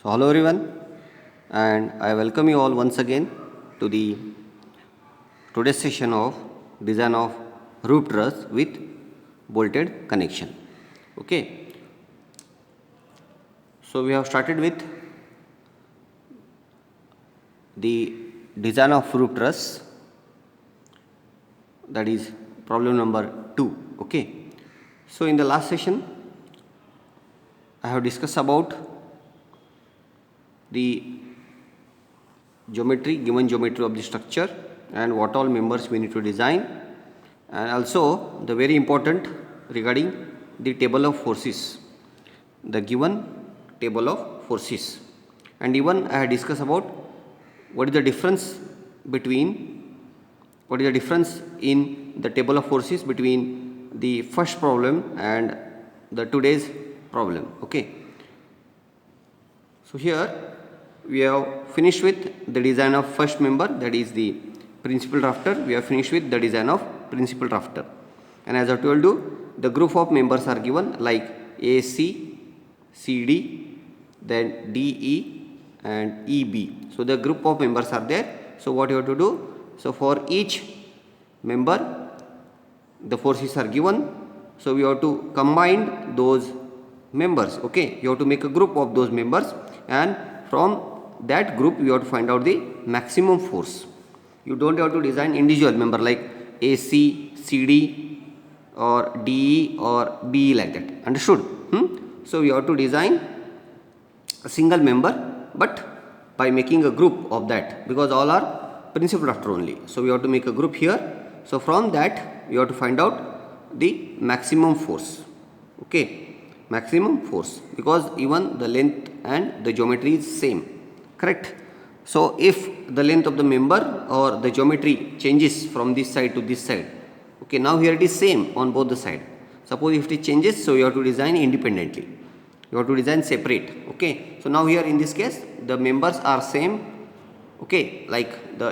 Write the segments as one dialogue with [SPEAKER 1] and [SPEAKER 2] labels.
[SPEAKER 1] So hello everyone, and I welcome you all once again to the today's session of design of roof truss with bolted connection. Okay, so we have started with the design of roof truss, that is problem number 2. Okay, so in the last session I have discussed about the given geometry of the structure and what all members we need to design, and also the very important regarding the table of forces, the given table of forces, and even I had discussed about what is the difference in the table of forces between the first problem and the today's problem. Okay, so here we have finished with the design of first member, that is the principal rafter. We have finished with the design of principal rafter, and as I told you, the group of members are given like AC, CD, then DE and EB. So the group of members are there. So what you have to do? So for each member the forces are given. So we have to combine those members. Okay, you have to make a group of those members, and from that group you have to find out the maximum force. You don't have to design individual member like AC, CD or DE or BE like that. Understood? So you have to design a single member, but by making a group of that, because all are principal rafter only. So we have to make a group here. So from that you have to find out the maximum force. Okay, maximum force, because even the length and the geometry is same. Correct? So if the length of the member or the geometry changes from this side to this side, okay, now here it is same on both the side. Suppose if it changes, so you have to design independently. You have to design separate. Okay, so now here in this case the members are same. Okay, like the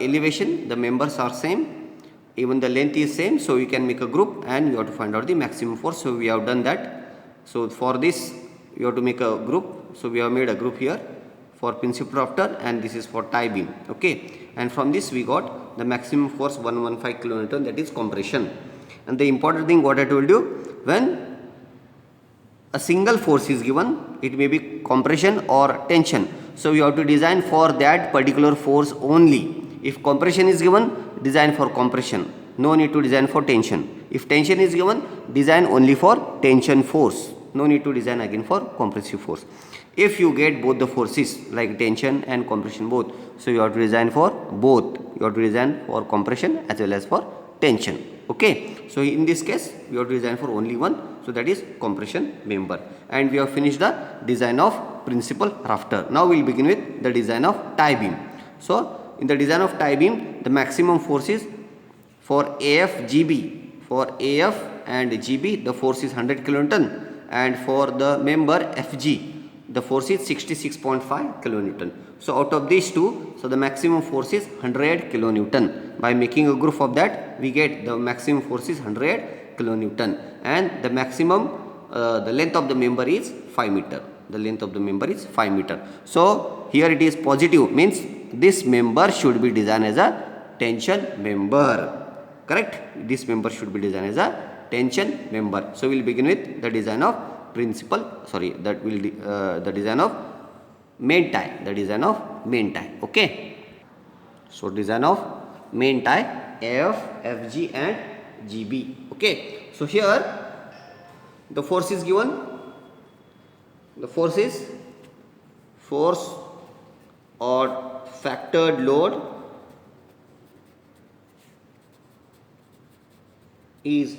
[SPEAKER 1] elevation, the members are same, even the length is same, so you can make a group and you have to find out the maximum force. So we have done that. So for this you have to make a group. So we have made a group here for principal rafter, and this is for tie beam. Okay, and from this we got the maximum force 115 kilonewton, that is compression. And the important thing what I told you, when a single force is given, it may be compression or tension, so you have to design for that particular force only. If compression is given, design for compression, no need to design for tension. If tension is given, design only for tension force, no need to design again for compressive force. If you get both the forces like tension and compression both, so you have to design for both. You have to design for compression as well as for tension. Okay, so in this case we have to design for only one, so that is compression member. And we have finished the design of principal rafter. Now we will begin with the design of tie beam. So in the design of tie beam, the maximum force is for AF GB. For AF and GB, the force is 100 kilonewton, and for the member FG, the force is 66.5 kilonewton. So out of these two, so the maximum force is 100 kilonewton. By making a group of that, we get the maximum force is 100 kilonewton, and the maximum the length of the member is 5 meter. The length of the member is 5 meter. So here it is positive, means this member should be designed as a tension member. Correct? This member should be designed as a tension member. So we will begin with the design of the design of main tie, okay. So design of main tie AF, FG and GB. Okay, so here the force is given. The force is force or factored load is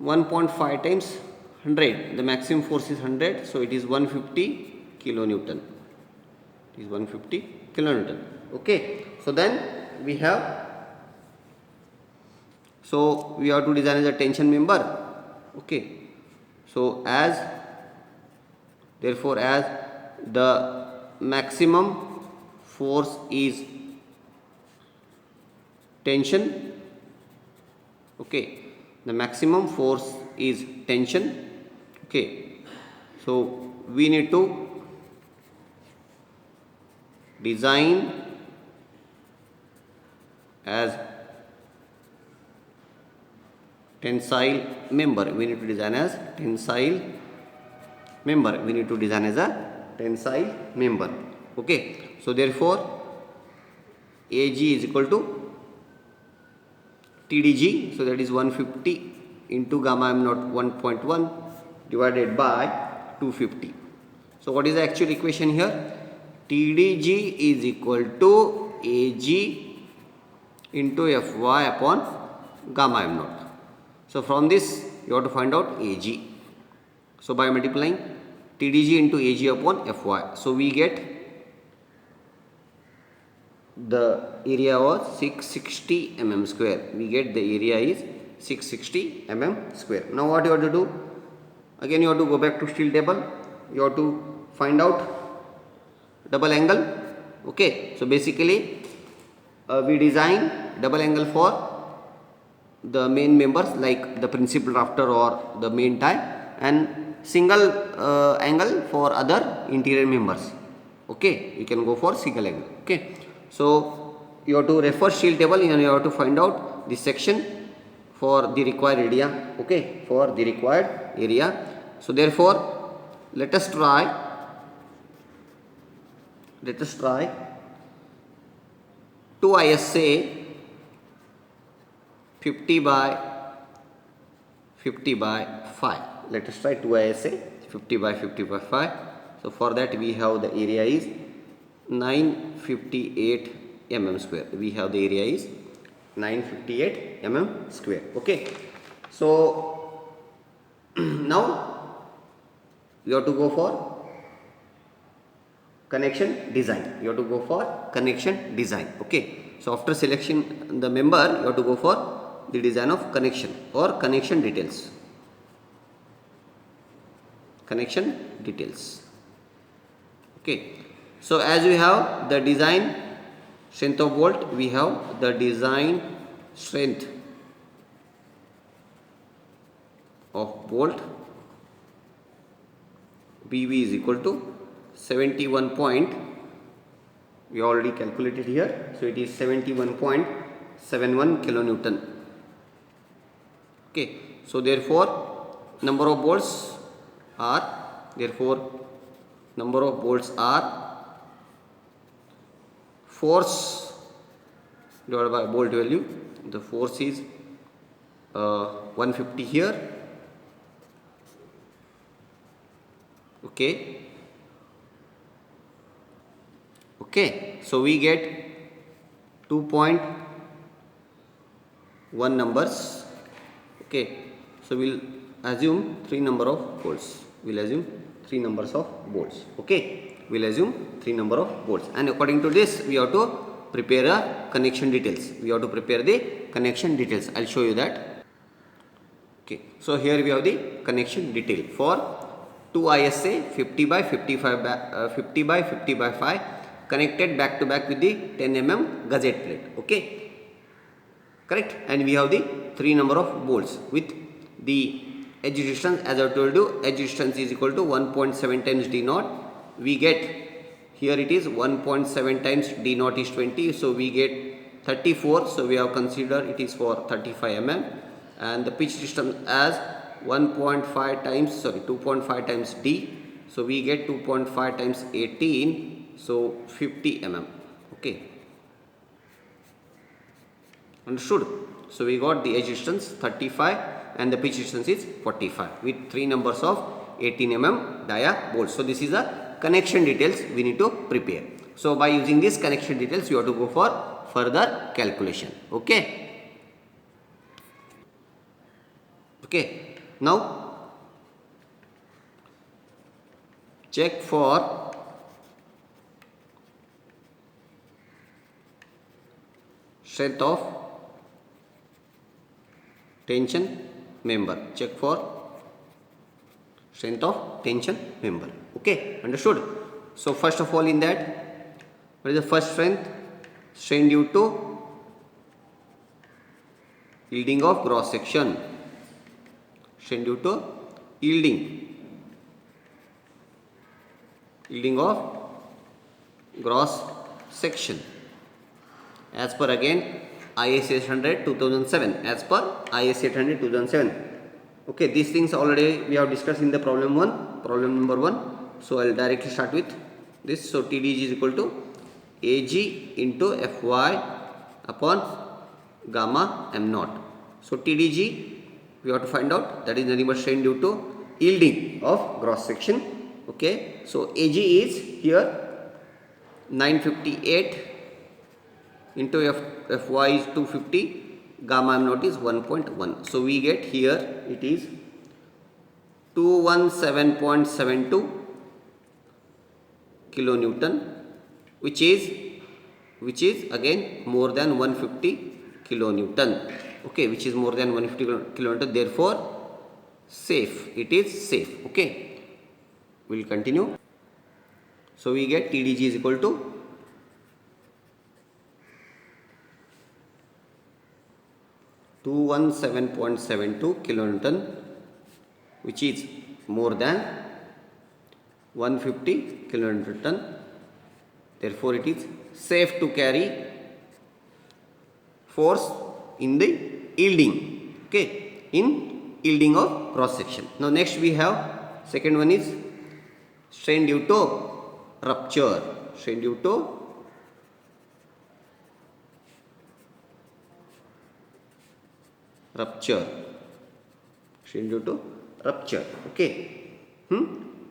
[SPEAKER 1] 1.5 times 100. The maximum force is 100, so it is 150 kilonewton. It is 150 kilonewton. Okay, so then we have, so we have to design as a tension member. Okay, so as the maximum force is tension. Okay, the maximum force is tension. Okay, so we need to design as tensile member. We need to design as tensile member. We need to design as a tensile member. Okay. So therefore, AG is equal to TDG. So that is 150 into gamma m naught 1.1 divided by 250. So what is the actual equation here? TDG is equal to AG into Fy upon gamma m naught. So from this you have to find out AG. So by multiplying TDG into AG upon Fy, so we get the area was 660 mm square. We get the area is 660 mm square. Now what you have to do? Again you have to go back to steel table. You have to find out double angle. Okay. So basically we design double angle for the main members like the principal rafter or the main tie, and single angle for other interior members. Okay. You can go for single angle. Okay. So you have to refer steel table and you have to find out the section for the required area. Okay, for the required area. So therefore, let us try 2 ISA 50 by 50 by 5. Let us try 2 ISA 50 by 50 by 5. So for that we have the area is 958 mm square. We have the area is 958 mm square. Okay. So now you have to go for connection design. You have to go for connection design. Okay. So after selection the member, you have to go for the design of connection or connection details. Connection details. Okay. So as we have the design strength of bolt, we have the design strength of bolt. BV is equal to 71 point. We already calculated here. So it is 71.71 kilonewton. Okay. So therefore number of bolts are force divided by bolt value. The force is 150 here. Okay. Okay. So we get 2.1 numbers. Okay. So we'll assume 3 number of bolts. We'll assume 3 numbers of bolts. Okay. We'll assume 3 number of bolts, and according to this we have to prepare a connection details. We have to prepare the connection details. I'll show you that. Okay. So here we have the connection detail for 2 ISA 50 by 50 by 5 connected back to back with the 10 mm gusset plate. Okay. Correct. And we have the 3 number of bolts with the edge distance. As I told you, edge distance is equal to 1.7 times d naught. We get here it is 1.7 times d naught is 20. So we get 34. So we have considered it is for 35 mm, and the pitch distance as 2.5 times d. So we get 2.5 times 18. So 50 mm. Okay. Understood? So we got the edge distance 35 and the pitch distance is 45 with 3 numbers of 18 mm dia bolts. So this is the connection details we need to prepare. So by using this connection details you have to go for further calculation. Okay. Okay. Now check for strength of tension member. Check for strength of tension member. Okay, understood? So first of all, in that, what is the first strength? Strain due to yielding of cross section. Strain due to yielding yielding of gross section as per again IS 800 2007, as per IS 800 2007. Okay, these things already we have discussed in the problem number 1. So I'll directly start with this. So TDG is equal to AG into Fy upon gamma m naught. So TDG we have to find out, that is nothing but strain due to yielding of gross section. Okay, so AG is here 958 into Fy is 250, gamma m naught is 1.1. So we get here it is 217.72 kilonewton, which is again more than 150 kilonewton. Okay, which is more than 150 kilonewton, therefore safe, it is safe. Okay, we'll continue. So we get TDG is equal to 217.72 kilonewton, which is more than 150 kilonewton, therefore it is safe to carry force in the yielding. Okay, in yielding of cross section. Now next we have second one is strain due to rupture. Strain due to rupture. Strain due to rupture. Okay.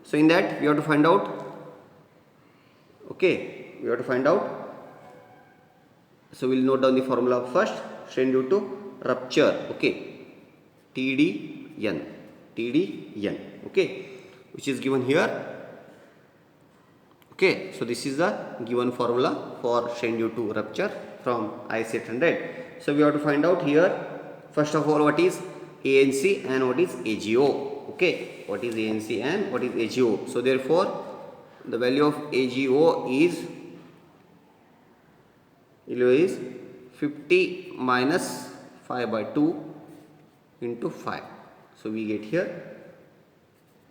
[SPEAKER 1] So in that we have to find out. Okay, we have to find out. So we'll note down the formula first. Strain due to rupture. Okay, TDN. Okay, which is given here. Okay, so this is the given formula for strain due to rupture from IS 800. So we have to find out here first of all what is ANC and what is AGO. Okay, what is ANC and what is AGO. So therefore the value of AGO is 50 minus 5 by 2 into 5. So we get here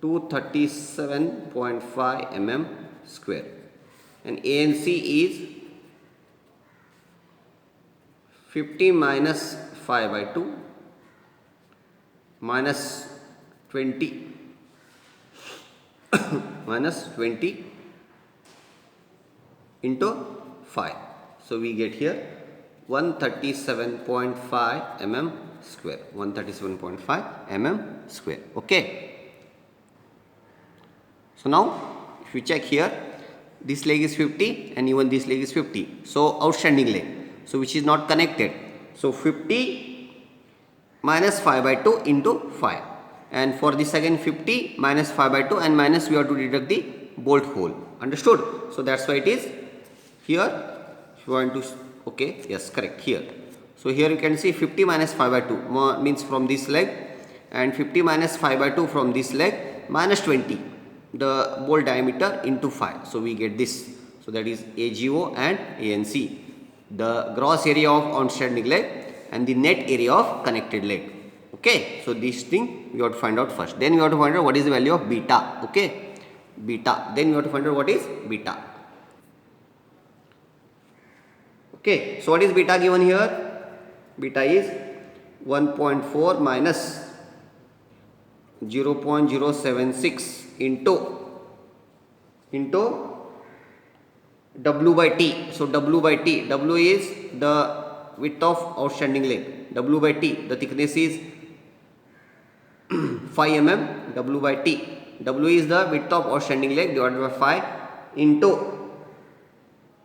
[SPEAKER 1] 237.5 mm square, and ANC is 50 minus 5 by 2 minus 20 minus 20 into 5. So we get here 137.5 mm square. 137.5 mm square. Okay. So now if you check here, this leg is 50 and even this leg is 50. So outstanding leg. So which is not connected. So 50 minus 5 by 2 into 5. And for this again 50 minus 5 by 2 and minus we have to deduct the bolt hole. Understood? So that's why it is here. If you want to, okay, yes, correct, here. So here you can see 50 minus 5 by 2 means from this leg, and 50 minus 5 by 2 from this leg, minus 20 the bolt diameter into 5. So we get this. So that is AGO and ANC, the gross area of outstanding leg and the net area of connected leg. Okay, so this thing we have to find out first. Then we have to find out what is the value of beta. Okay, beta. Then we have to find out what is beta. Okay, so what is beta given here? Beta is 1.4 minus 0.076 into W by T. So W by T, W is the width of outstanding leg, W by T, the thickness is 5 mm, W by T, W is the width of outstanding leg divided by 5 into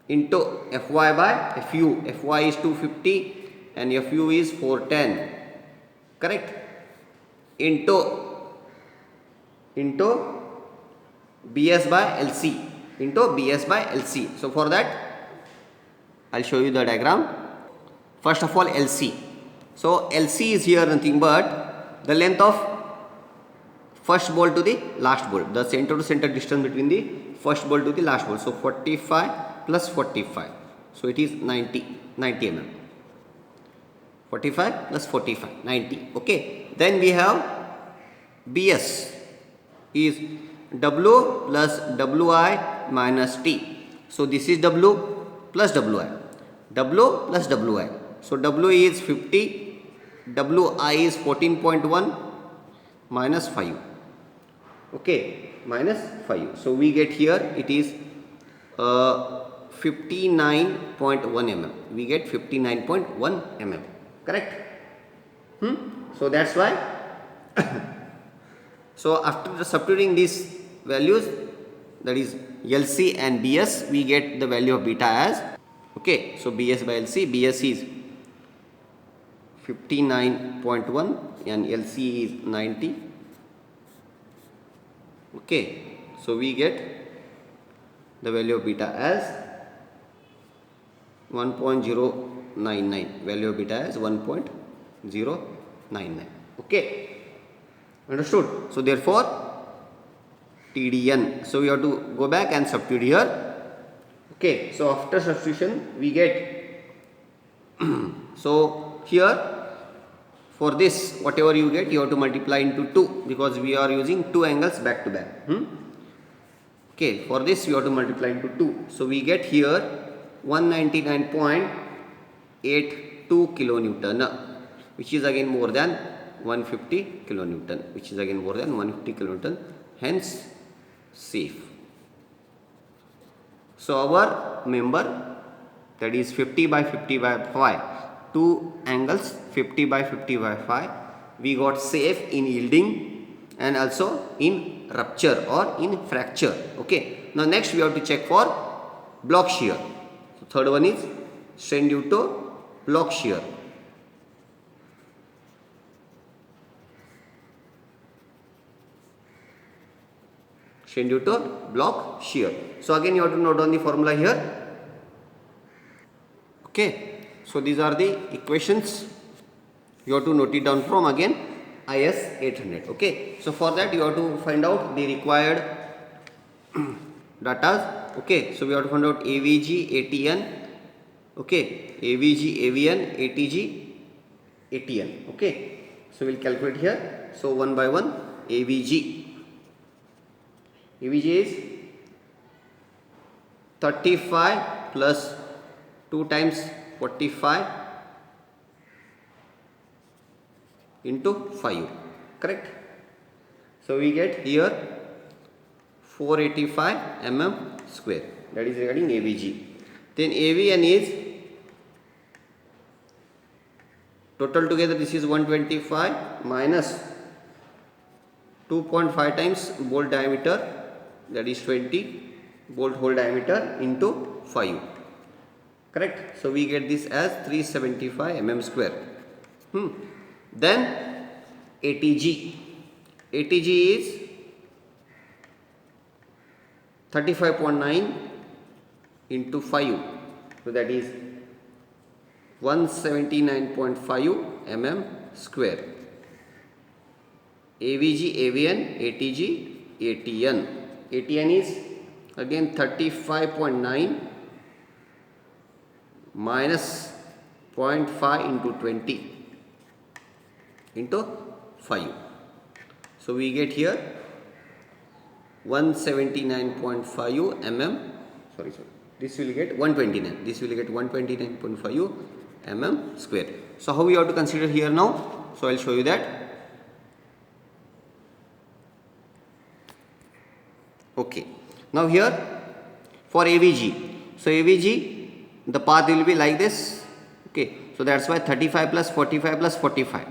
[SPEAKER 1] Fy by Fu. Fy is 250 and Fu is 410, correct, into Bs by Lc, So for that I'll show you the diagram. First of all Lc. So Lc is here nothing but the length of first bolt to the last bolt, the center to center distance between the first bolt to the last bolt. So 45 plus 45. So it is 90 mm. 45 plus 45, 90. Okay. Then we have Bs is W plus Wi minus T. So this is W plus Wi. W plus Wi. So W is 50, Wi is 14.1 minus 5. Okay, minus 5. So we get here it is 59.1 mm. We get 59.1 mm. Correct? So that's why. So after substituting these values, that is LC and BS, we get the value of beta as, okay, so BS by LC, BS is 59.1 and LC is 90. Okay, so we get the value of beta as 1.099, value of beta as 1.099. Okay, understood? So therefore TDN, so we have to go back and substitute here. Okay, so after substitution we get so here for this whatever you get, you have to multiply into 2 because we are using two angles back to back. Okay, for this we have to multiply into 2. So we get here 199.82 kilonewton, which is again more than 150 kilonewton, which is again more than 150 kilonewton, hence safe. So our member, that is 50 by 50 by 5, two angles 50 by 50 by 5, we got safe in yielding and also in rupture or in fracture. Okay, now next we have to check for block shear. So third one is strain due to block shear. Strain due to block shear. So again you have to note down the formula here. Okay, so these are the equations. You have to note it down from again IS 800. Okay, so for that you have to find out the required data. Okay, so we have to find out AVG, ATN. Okay, AVG, AVN, ATG, ATN. Okay, so we'll calculate here. So one by one, AVG. AVG is 35 plus 2 times 45 into 5. Correct? So we get here 485 mm square. That is regarding AVG. Then AVN is total together, this is 125 minus 2.5 times bolt diameter, that is 20 bolt hole diameter into 5. Correct? So we get this as 375 mm square. Then ATG. ATG is 35.9 into 5. So that is 179.5 mm square. AVG, AVN, ATG, ATN. ATN is again 35.9 minus 0.5 into 20 into 5. So we get here 179.5 mm. Sorry. This will get 129. This will get 129.5 mm square. So how we have to consider here now? So I will show you that. Okay. Now here for AVG. So AVG, the path will be like this. Okay. So that's why 35 plus 45 plus 45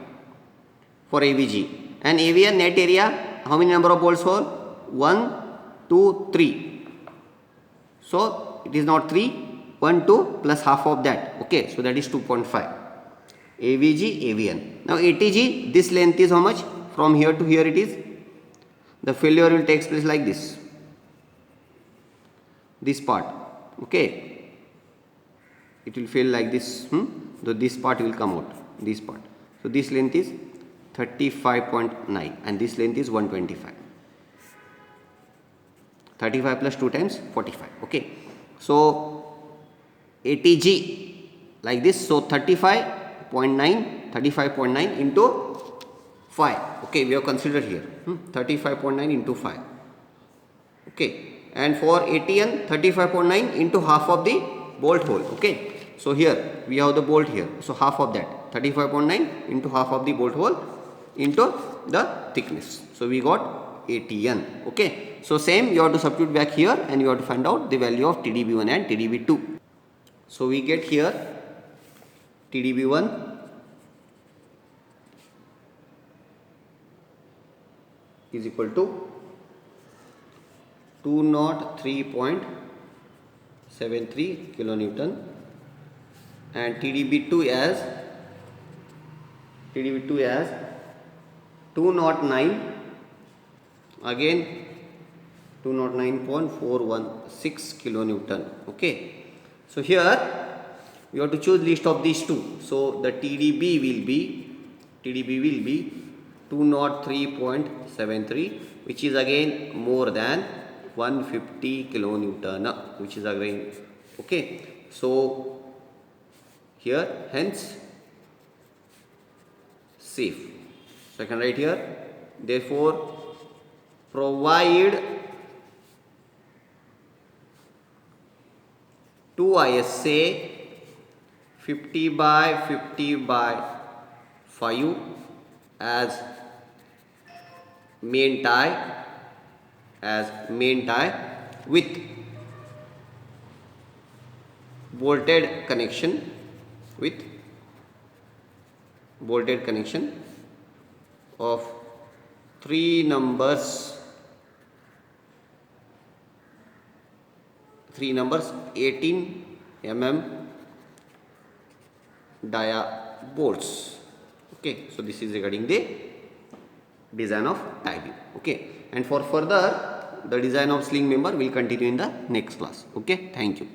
[SPEAKER 1] for AVG. And AVN net area, how many number of bolts hole? 1, 2, 3. So it is not 3, 1, 2 plus half of that. Okay. So that is 2.5. AVG, AVN. Now ATG, this length is how much? From here to here it is. The failure will take place like this. This part. Okay. It will fail like this. So this part will come out. This part. So this length is 35.9 and this length is 125. 35 plus 2 times 45. Okay. So ATG like this. So 35.9 into 5. Okay, we have considered here 35.9 into 5. Okay, and for ATN 35.9 into half of the bolt hole. Okay, so here we have the bolt here, so half of that 35.9 into half of the bolt hole into the thickness, so we got ATN. Okay, so same you have to substitute back here and you have to find out the value of TDB1 and TDB2. So we get here TDB1 is equal to 203.73 kilonewton and TDB2 as 209, again 209.416 kilonewton. Okay, so here you have to choose least of these two. So the TDB will be 203.73, which is again more than 150 kilonewton, which is again okay. So here hence safe. So I can write here, therefore provide to ISA 50/50/5 as main tie with bolted connection of 3 numbers 18 mm dia bolts. Okay, so this is regarding the design of tie beam. Okay, and for further the design of sling member will continue in the next class. Okay, thank you.